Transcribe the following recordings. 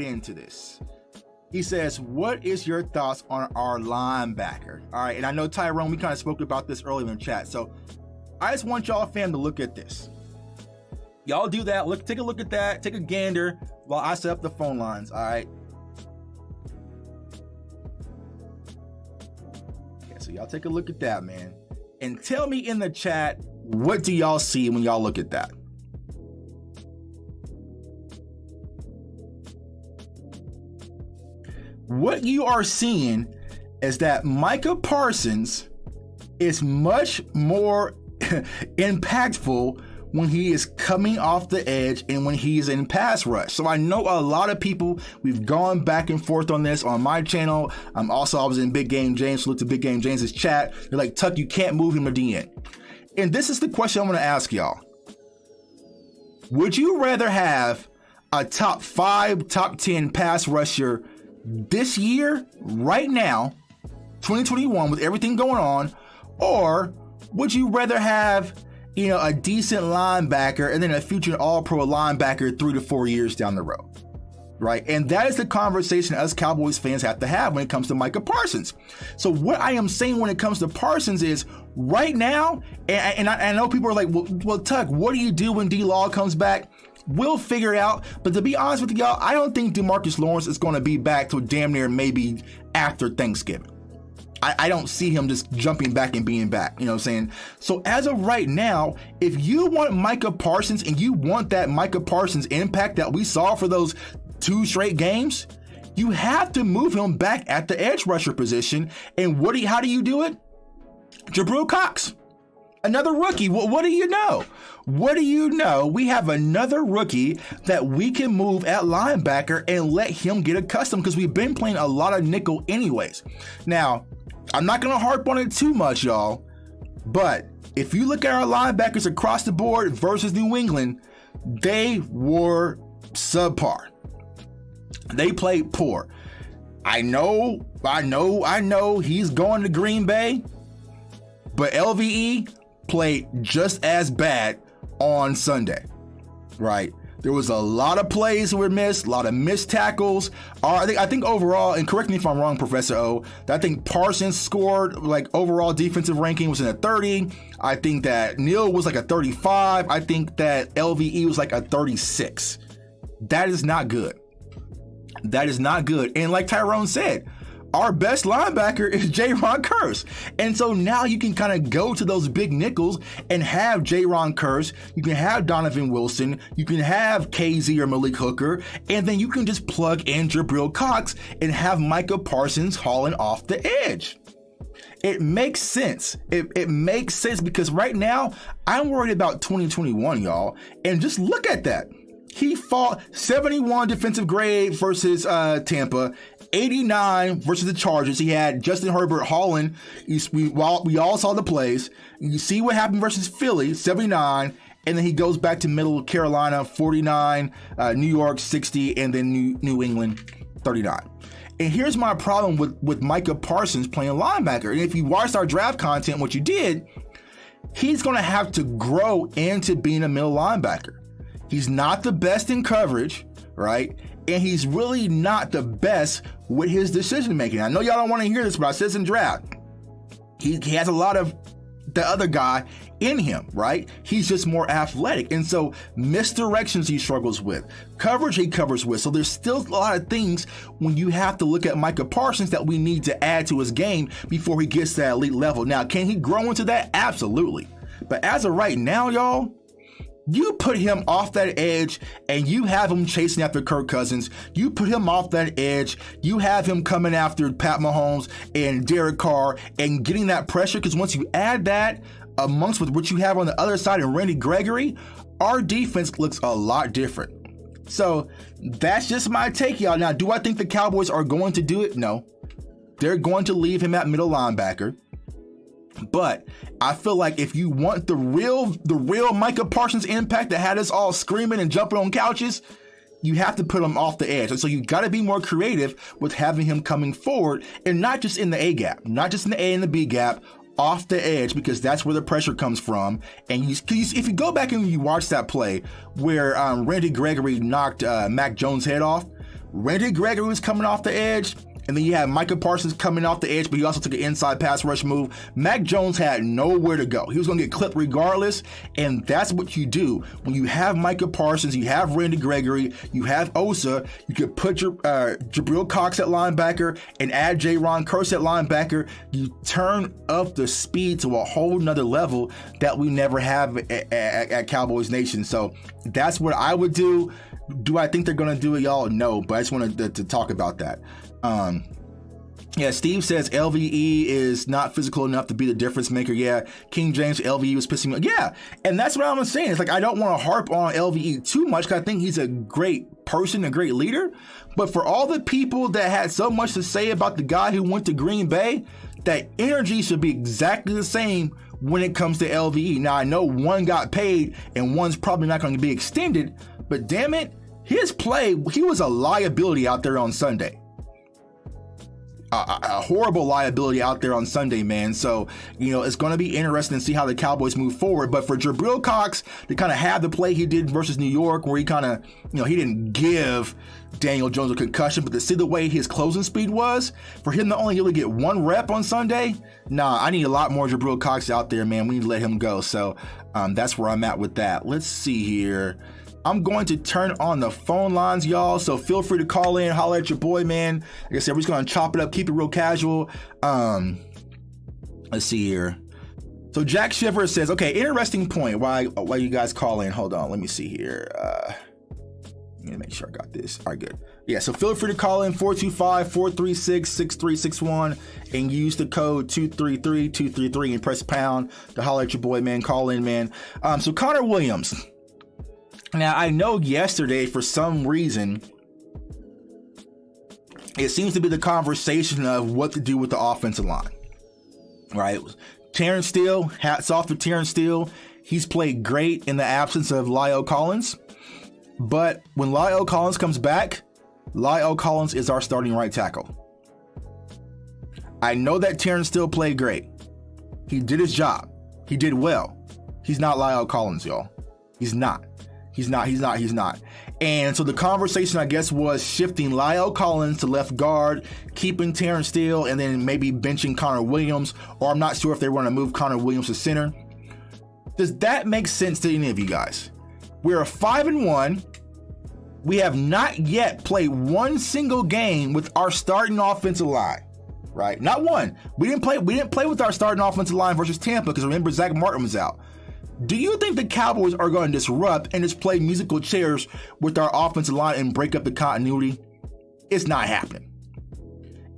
into this. He says, what is your thoughts on our linebacker? All right, and I know Tyrone, we kind of spoke about this earlier in the chat, so I just want y'all fam to look at this. Y'all do that. Take a look at that. Take a gander while I set up the phone lines. All right. Yeah, so y'all take a look at that, man, and tell me in the chat, what do y'all see when y'all look at that? What you are seeing is that Micah Parsons is much more impactful when he is coming off the edge and when he's in pass rush. So I know a lot of people, we've gone back and forth on this on my channel. I was in Big Game James, so look to Big Game James's chat. They're like, Tuck, you can't move him to DN. And this is the question I'm going to ask y'all. Would you rather have a top 5, top 10 pass rusher this year, right now, 2021, with everything going on, or would you rather have, a decent linebacker and then a future all-pro linebacker 3 to 4 years down the road, right? And that is the conversation us Cowboys fans have to have when it comes to Micah Parsons. So what I am saying when it comes to Parsons is, right now, and I know people are like, well, Tuck, what do you do when D-Law comes back? We'll figure it out. But to be honest with y'all, I don't think DeMarcus Lawrence is going to be back till damn near maybe after Thanksgiving. I don't see him just jumping back and being back. You know what I'm saying? So as of right now, if you want Micah Parsons and you want that Micah Parsons impact that we saw for those 2 straight games, you have to move him back at the edge rusher position. And how do you do it? Jabril Cox, another rookie. What do you know? What do you know? We have another rookie that we can move at linebacker and let him get accustomed, because we've been playing a lot of nickel anyways. Now, I'm not going to harp on it too much, y'all, but if you look at our linebackers across the board versus New England, they were subpar. They played poor. I know he's going to Green Bay, but LVE played just as bad on Sunday, right? There was a lot of plays that were missed, a lot of missed tackles. I think overall, and correct me if I'm wrong, Professor O, I think Parsons scored, like, overall defensive ranking was in a 30. I think that Neal was like a 35. I think that LVE was like a 36. That is not good. That is not good. And like Tyrone said, our best linebacker is Jaron Kearse. And so now you can kind of go to those big nickels and have Jaron Kearse. You can have Donovan Wilson. You can have KZ or Malik Hooker. And then you can just plug in Jabril Cox and have Micah Parsons hauling off the edge. It makes sense. It makes sense, because right now I'm worried about 2021, y'all. And just look at that. He fought 71 defensive grade versus Tampa, 89 versus the Chargers. He had Justin Herbert hauling. We all saw the plays. You see what happened versus Philly, 79, and then he goes back to Middle Carolina, 49, New York, 60, and then New England, 39. And here's my problem with Micah Parsons playing linebacker. And if you watched our draft content, what you did, he's going to have to grow into being a middle linebacker. He's not the best in coverage, right? And he's really not the best with his decision making. I know y'all don't want to hear this, but I said this in draft. He has a lot of the other guy in him, right? He's just more athletic. And so misdirections he struggles with, coverage he covers with. So there's still a lot of things when you have to look at Micah Parsons that we need to add to his game before he gets to that elite level. Now, can he grow into that? Absolutely. But as of right now, y'all, you put him off that edge and you have him chasing after Kirk Cousins. You put him off that edge. You have him coming after Pat Mahomes and Derek Carr and getting that pressure. Because once you add that amongst with what you have on the other side and Randy Gregory, our defense looks a lot different. So that's just my take, y'all. Now, do I think the Cowboys are going to do it? No. They're going to leave him at middle linebacker. But I feel like if you want the real Micah Parsons impact that had us all screaming and jumping on couches, you have to put him off the edge. And so you got to be more creative with having him coming forward, and not just in the A gap, not just in the A and the B gap, off the edge, because that's where the pressure comes from. And if you go back and you watch that play where Randy Gregory knocked Mac Jones' head off, Randy Gregory was coming off the edge, and then you had Micah Parsons coming off the edge, but he also took an inside pass rush move. Mac Jones had nowhere to go. He was going to get clipped regardless, and that's what you do. When you have Micah Parsons, you have Randy Gregory, you have Osa, you could put your Jabril Cox at linebacker and add J-Ron Curse at linebacker. You turn up the speed to a whole nother level that we never have at Cowboys Nation. So that's what I would do. Do I think they're going to do it, y'all? No, but I just wanted to talk about that. Yeah, Steve says LVE is not physical enough to be the difference maker. Yeah, King James LVE was pissing me. Yeah, and that's what I'm saying. It's like I don't want to harp on LVE too much because I think he's a great person, a great leader. But for all the people that had so much to say about the guy who went to Green Bay, that energy should be exactly the same when it comes to LVE. Now, I know one got paid and one's probably not going to be extended, but damn it, his play, he was a liability out there on Sunday. A horrible liability out there on Sunday, man. So, it's going to be interesting to see how the Cowboys move forward. But for Jabril Cox to kind of have the play he did versus New York, where he kind of, he didn't give Daniel Jones a concussion, but to see the way his closing speed was, for him to only really get one rep on Sunday, I need a lot more Jabril Cox out there, man. We need to let him go. So that's where I'm at with that. Let's see here. I'm going to turn on the phone lines, y'all, so feel free to call in, holler at your boy, man. Like I said, we're just going to chop it up, keep it real casual. Let's see here. So Jack Shiver says, okay, interesting point. Why you guys call in? Hold on, let me see here. Let me make sure I got this. All right, good. Yeah, so feel free to call in 425-436-6361 and use the code 233-233 and press pound to holler at your boy, man. Call in, man. So Connor Williams. Now, I know yesterday, for some reason, it seems to be the conversation of what to do with the offensive line, right? Terrence Steele, hats off to Terrence Steele. He's played great in the absence of La'el Collins. But when La'el Collins comes back, La'el Collins is our starting right tackle. I know that Terrence Steele played great. He did his job. He did well. He's not La'el Collins, y'all. He's not. He's not. And so the conversation, I guess, was shifting La'el Collins to left guard, keeping Terrence Steele, and then maybe benching Connor Williams, or I'm not sure if they want to move Connor Williams to center. Does that make sense to any of you guys? We're 5-1. We have not yet played one single game with our starting offensive line, right? Not one. We didn't play with our starting offensive line versus Tampa because remember Zach Martin was out. Do you think the Cowboys are going to disrupt and just play musical chairs with our offensive line and break up the continuity? It's not happening.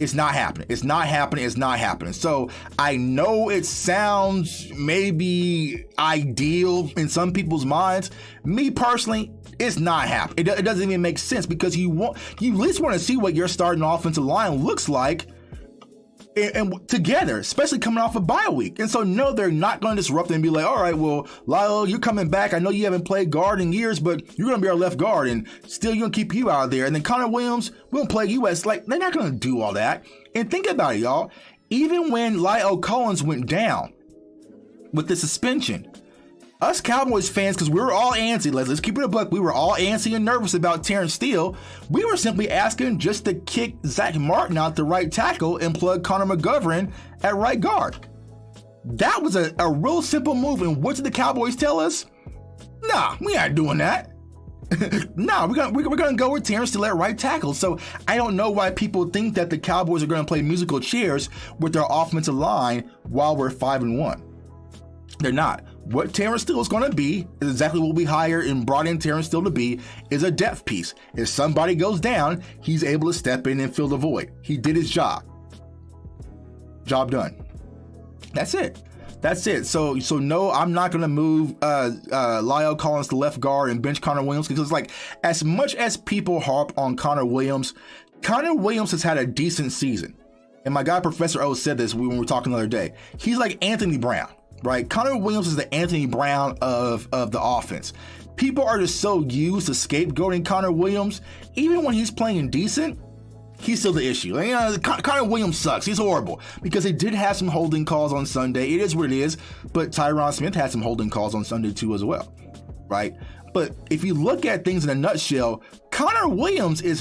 It's not happening. So I know it sounds maybe ideal in some people's minds. Me personally, it's not happening. It doesn't even make sense because you at least want to see what your starting offensive line looks like and together, especially coming off a bye week. And so, no, they're not going to disrupt and be like, all right, well, La'el, you're coming back. I know you haven't played guard in years, but you're going to be our left guard, and still you're going to keep you out there. And then Connor Williams, we'll play you as, like, they're not going to do all that. And think about it, y'all. Even when La'el Collins went down with the suspension, us Cowboys fans, because we were all antsy, let's keep it a buck, we were all antsy and nervous about Terrence Steele. We were simply asking just to kick Zach Martin out the right tackle and plug Connor McGovern at right guard. That was a real simple move. And what did the Cowboys tell us? Nah, we aren't doing that. Nah, we're gonna go with Terrence Steele at right tackle. So I don't know why people think that the Cowboys are gonna play musical chairs with their offensive line while we're 5-1. They're not. What Terrence Steele is going to be is exactly what we hired and brought in Terrence Steele to be, is a depth piece. If somebody goes down, he's able to step in and fill the void. He did his job. Job done. That's it. So no, I'm not going to move La'el Collins to left guard and bench Connor Williams, because like, as much as people harp on Connor Williams has had a decent season. And my guy Professor O said this when we were talking the other day. He's like Anthony Brown. Right, Connor Williams is the Anthony Brown of the offense. People are just so used to scapegoating Connor Williams. Even when he's playing decent, he's still the issue. Like, Connor Williams sucks. He's horrible because he did have some holding calls on Sunday. It is what it is. But Tyron Smith had some holding calls on Sunday too as well. Right, but if you look at things in a nutshell, Connor Williams is